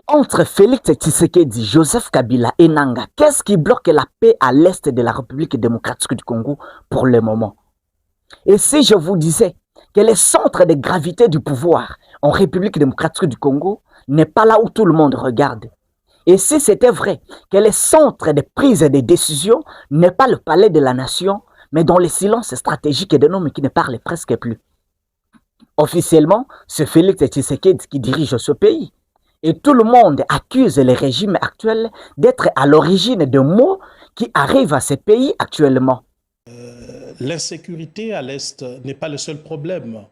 Entre Félix Tshisekedi, Joseph Kabila et Nanga, qu'est-ce qui bloque la paix à l'est de la République démocratique du Congo pour le moment? Et si je vous disais que le centre de gravité du pouvoir en République démocratique du Congo n'est pas là où tout le monde regarde? Et si c'était vrai que le centre de prise des décisions n'est pas le palais de la nation, mais dans le silence stratégique d'un homme qui ne parle presque plus? Officiellement, c'est Félix Tshisekedi qui dirige ce pays. Et tout le monde accuse le régime actuel d'être à l'origine de maux qui arrivent à ces pays actuellement. L'insécurité à l'Est n'est pas le seul problème.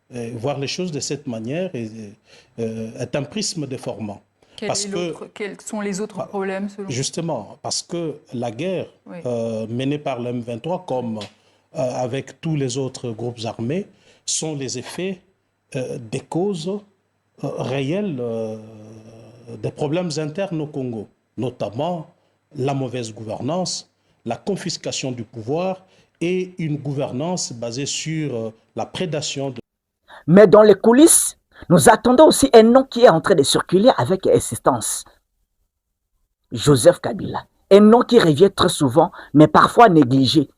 Voir les choses de cette manière est un prisme déformant. Quels sont les autres problèmes selon vous? Justement, parce que la guerre menée par le M23, comme avec tous les autres groupes armés, sont les effets des causes réels des problèmes internes au Congo, notamment la mauvaise gouvernance, la confiscation du pouvoir et une gouvernance basée sur la prédation. Mais dans les coulisses, nous attendons aussi un nom qui est en train de circuler avec insistance. Joseph Kabila. Un nom qui revient très souvent, mais parfois négligé.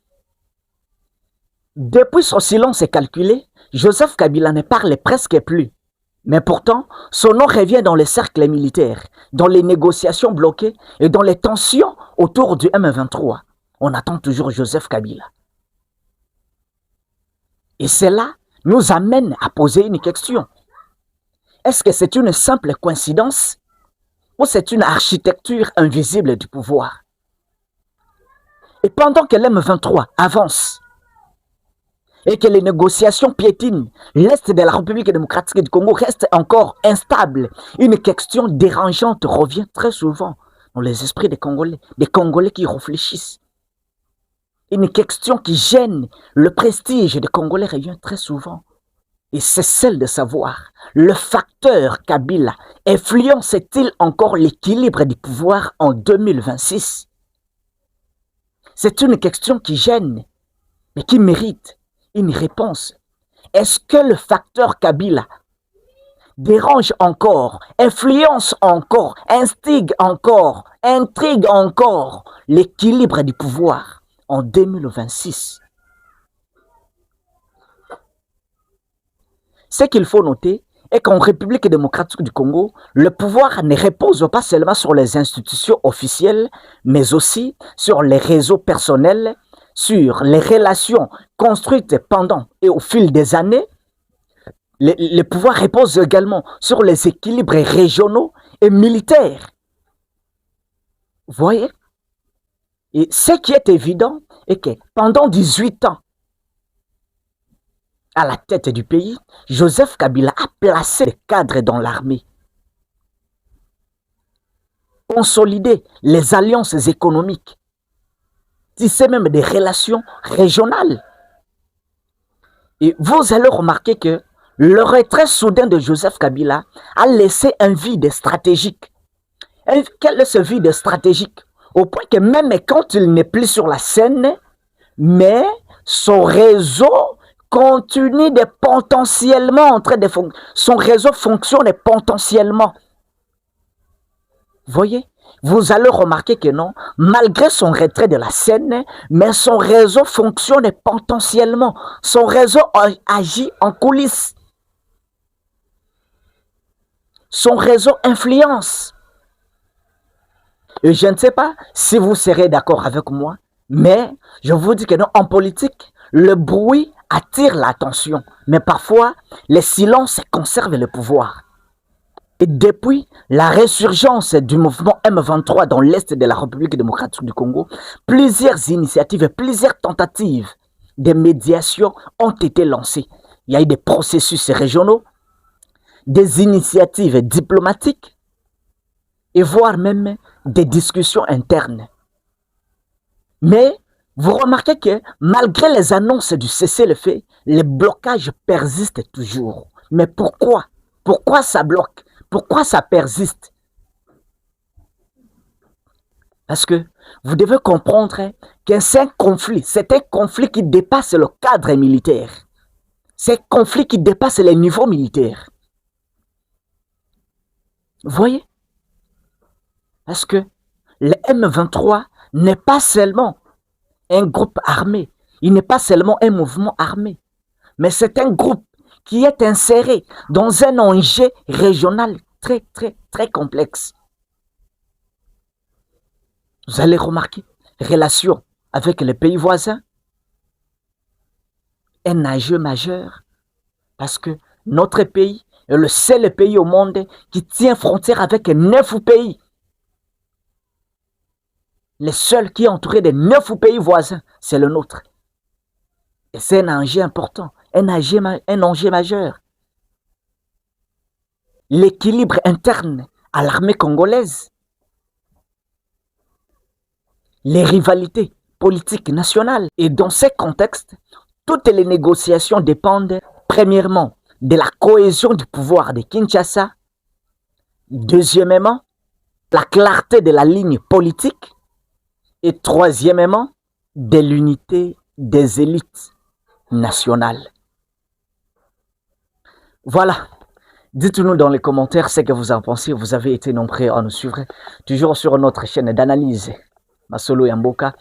Depuis son silence calculé, Joseph Kabila ne parle presque plus. Mais pourtant, son nom revient dans les cercles militaires, dans les négociations bloquées et dans les tensions autour du M23. On attend toujours Joseph Kabila. Et cela nous amène à poser une question. Est-ce que c'est une simple coïncidence ou c'est une architecture invisible du pouvoir? Et pendant que l'M23 avance et que les négociations piétinent, l'Est de la République démocratique du Congo reste encore instable. Une question dérangeante revient très souvent dans les esprits des Congolais qui réfléchissent. Une question qui gêne le prestige des Congolais revient très souvent. Et c'est celle de savoir, le facteur Kabila influence-t-il encore l'équilibre du pouvoir en 2026? C'est une question qui gêne, mais qui mérite une réponse. Est-ce que le facteur Kabila dérange encore, influence encore, instigue encore, intrigue encore l'équilibre du pouvoir en 2026? Ce qu'il faut noter est qu'en République démocratique du Congo, le pouvoir ne repose pas seulement sur les institutions officielles, mais aussi sur les réseaux personnels, sur les relations construites pendant et au fil des années. Le pouvoir repose également sur les équilibres régionaux et militaires. Vous voyez? Et ce qui est évident est que pendant 18 ans, à la tête du pays, Joseph Kabila a placé des cadres dans l'armée, consolidé les alliances économiques, tissé même des relations régionales. Et vous allez remarquer que le retrait soudain de Joseph Kabila a laissé un vide stratégique. Quel est ce vide stratégique? Au point que même quand il n'est plus sur la scène, mais son réseau continue de potentiellement en train de son réseau fonctionne potentiellement. Voyez, vous allez remarquer que non, malgré son retrait de la scène, mais son réseau fonctionne potentiellement. Son réseau agit en coulisses. Son réseau influence. Et je ne sais pas si vous serez d'accord avec moi, mais je vous dis que non, en politique, le bruit attire l'attention, mais parfois, le silence conserve le pouvoir. Et depuis la résurgence du mouvement M23 dans l'Est de la République démocratique du Congo, plusieurs initiatives et plusieurs tentatives de médiation ont été lancées. Il y a eu des processus régionaux, des initiatives diplomatiques et voire même des discussions internes. Mais vous remarquez que malgré les annonces du cessez-le-feu, les blocages persistent toujours. Mais pourquoi? Pourquoi ça bloque? Pourquoi ça persiste? Parce que vous devez comprendre que c'est un conflit qui dépasse le cadre militaire. C'est un conflit qui dépasse les niveaux militaires. Vous voyez? Parce que le M23 n'est pas seulement un groupe armé, il n'est pas seulement un mouvement armé, mais c'est un groupe qui est inséré dans un enjeu régional très, très, très complexe. Vous allez remarquer, relation avec les pays voisins, un enjeu majeur, parce que notre pays est le seul pays au monde qui tient frontière avec 9 pays. Le seul qui est entouré de 9 pays voisins, c'est le nôtre. Et c'est un enjeu important, un enjeu majeur. L'équilibre interne à l'armée congolaise, les rivalités politiques nationales. Et dans ce contexte, toutes les négociations dépendent, premièrement, de la cohésion du pouvoir de Kinshasa, deuxièmement, la clarté de la ligne politique, et troisièmement, de l'unité des élites nationales. Voilà. Dites-nous dans les commentaires ce que vous en pensez. Vous avez été nombreux à nous suivre, toujours sur notre chaîne d'analyse Masolo Yamboka.